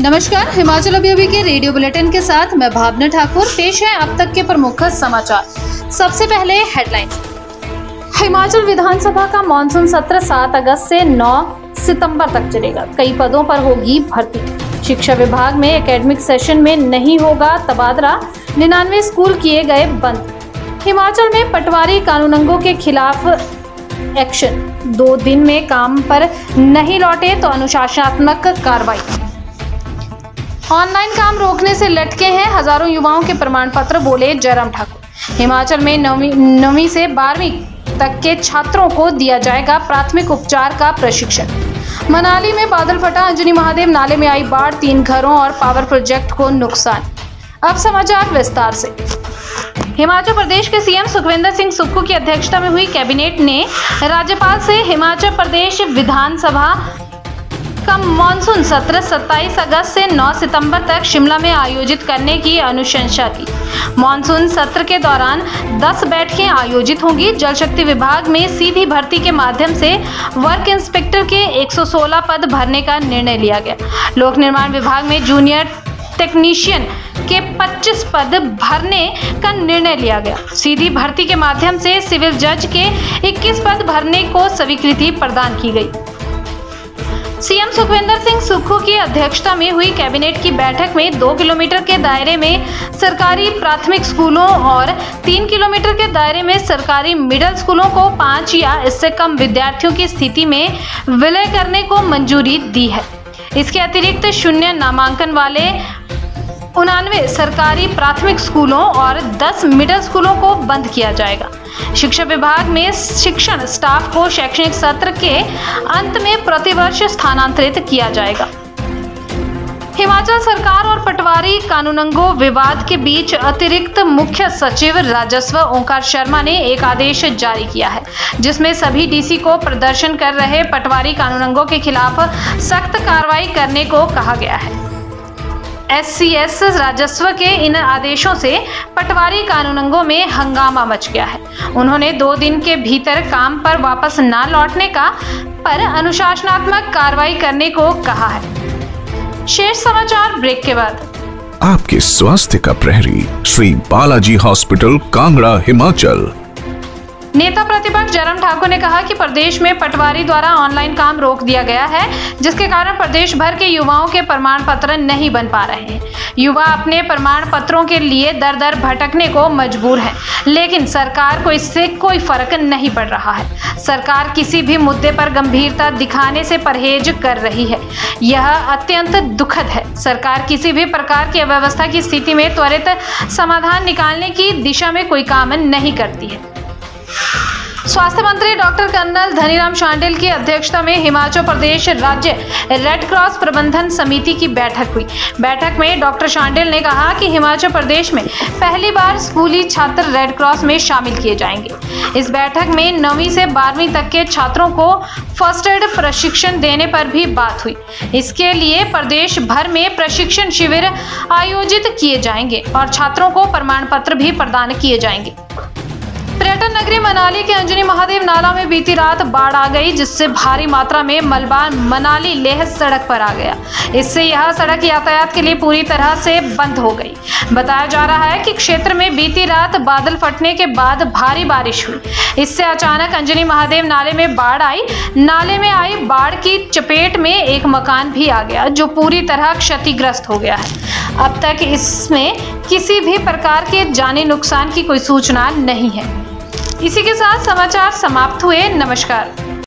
नमस्कार, हिमाचल अभी के रेडियो बुलेटिन के साथ मैं भावना ठाकुर। पेश है अब तक के प्रमुख समाचार। सबसे पहले हेडलाइंस। हिमाचल विधानसभा का मॉनसून सत्र 7 अगस्त से 9 सितंबर तक चलेगा। कई पदों पर होगी भर्ती। शिक्षा विभाग में एकेडमिक सेशन में नहीं होगा तबादला। 99 स्कूल किए गए बंद। हिमाचल में पटवारी कानूनगों के खिलाफ एक्शन। 2 दिन में काम पर नहीं लौटे तो अनुशासनात्मक कार्रवाई। ऑनलाइन काम रोकने से लटके हैं हजारों युवाओं के प्रमाण पत्र, बोले जयराम ठाकुर। हिमाचल में 9वीं से 12वीं तक के छात्रों को दिया जाएगा प्राथमिक उपचार का प्रशिक्षण। मनाली में बादल फटा, अंजनी महादेव नाले में आई बाढ़, 3 घरों और पावर प्रोजेक्ट को नुकसान। अब समाचार विस्तार से। हिमाचल प्रदेश के सीएम सुखविंदर सिंह सुक्खू की अध्यक्षता में हुई कैबिनेट ने राज्यपाल से हिमाचल प्रदेश विधानसभा का मॉनसून सत्र 27 अगस्त से 9 सितंबर तक शिमला में आयोजित करने की अनुशंसा की। मॉनसून सत्र के दौरान 10 बैठकें आयोजित होंगी। जल शक्ति विभाग में सीधी भर्ती के माध्यम से वर्क इंस्पेक्टर के 116 पद भरने का निर्णय लिया गया। लोक निर्माण विभाग में जूनियर टेक्नीशियन के 25 पद भरने का निर्णय लिया गया। सीधी भर्ती के माध्यम से सिविल जज के 21 पद भरने को स्वीकृति प्रदान की गई। सीएम सुखविंदर सिंह सुक्खू की अध्यक्षता में हुई कैबिनेट की बैठक में 2 किलोमीटर के दायरे में सरकारी प्राथमिक स्कूलों और 3 किलोमीटर के दायरे में सरकारी मिडिल स्कूलों को 5 या इससे कम विद्यार्थियों की स्थिति में विलय करने को मंजूरी दी है। इसके अतिरिक्त शून्य नामांकन वाले 99 सरकारी प्राथमिक स्कूलों और 10 मिडिल स्कूलों को बंद किया जाएगा। शिक्षा विभाग में शिक्षण स्टाफ को शैक्षणिक सत्र के अंत में प्रतिवर्ष स्थानांतरित किया जाएगा। हिमाचल सरकार और पटवारी कानूनगो विवाद के बीच अतिरिक्त मुख्य सचिव राजस्व ओंकार शर्मा ने एक आदेश जारी किया है, जिसमें सभी डीसी को प्रदर्शन कर रहे पटवारी कानूनगो के खिलाफ सख्त कार्रवाई करने को कहा गया है। SCS राजस्व के इन आदेशों से पटवारी कानूनगों में हंगामा मच गया है। उन्होंने 2 दिन के भीतर काम पर वापस न लौटने पर अनुशासनात्मक कार्रवाई करने को कहा है। शेष समाचार ब्रेक के बाद। आपके स्वास्थ्य का प्रहरी श्री बालाजी हॉस्पिटल, कांगड़ा, हिमाचल। नेता प्रतिपक्ष जयराम ठाकुर ने कहा कि प्रदेश में पटवारी द्वारा ऑनलाइन काम रोक दिया गया है, जिसके कारण प्रदेश भर के युवाओं के प्रमाण पत्र नहीं बन पा रहे हैं। युवा अपने प्रमाण पत्रों के लिए दर दर भटकने को मजबूर है, लेकिन सरकार को इससे कोई फर्क नहीं पड़ रहा है। सरकार किसी भी मुद्दे पर गंभीरता दिखाने से परहेज कर रही है। यह अत्यंत दुखद है। सरकार किसी भी प्रकार की अव्यवस्था की स्थिति में त्वरित समाधान निकालने की दिशा में कोई काम नहीं करती है। स्वास्थ्य मंत्री डॉक्टर कर्नल धनीराम शांडिल की अध्यक्षता में हिमाचल प्रदेश राज्य रेड क्रॉस प्रबंधन समिति की बैठक हुई। बैठक में डॉक्टर शांडिल ने कहा कि हिमाचल प्रदेश में पहली बार स्कूली छात्र रेड क्रॉस में शामिल किए जाएंगे। इस बैठक में 9वीं से 12वीं तक के छात्रों को फर्स्ट एड प्रशिक्षण देने पर भी बात हुई। इसके लिए प्रदेश भर में प्रशिक्षण शिविर आयोजित किए जाएंगे और छात्रों को प्रमाण पत्र भी प्रदान किए जाएंगे। पर्यटन नगरी मनाली के अंजनी महादेव नाला में बीती रात बाढ़ आ गई, जिससे भारी मात्रा में मलबा मनाली लेह सड़क पर आ गया। इससे यह सड़क यातायात के लिए पूरी तरह से बंद हो गई। बताया जा रहा है कि क्षेत्र में बीती रात बादल फटने के बाद भारी बारिश हुई। इससे अचानक अंजनी महादेव नाले में बाढ़ आई। नाले में आई बाढ़ की चपेट में एक मकान भी आ गया, जो पूरी तरह क्षतिग्रस्त हो गया है। अब तक इसमें किसी भी प्रकार के जानी नुकसान की कोई सूचना नहीं है। इसी के साथ समाचार समाप्त हुए। नमस्कार।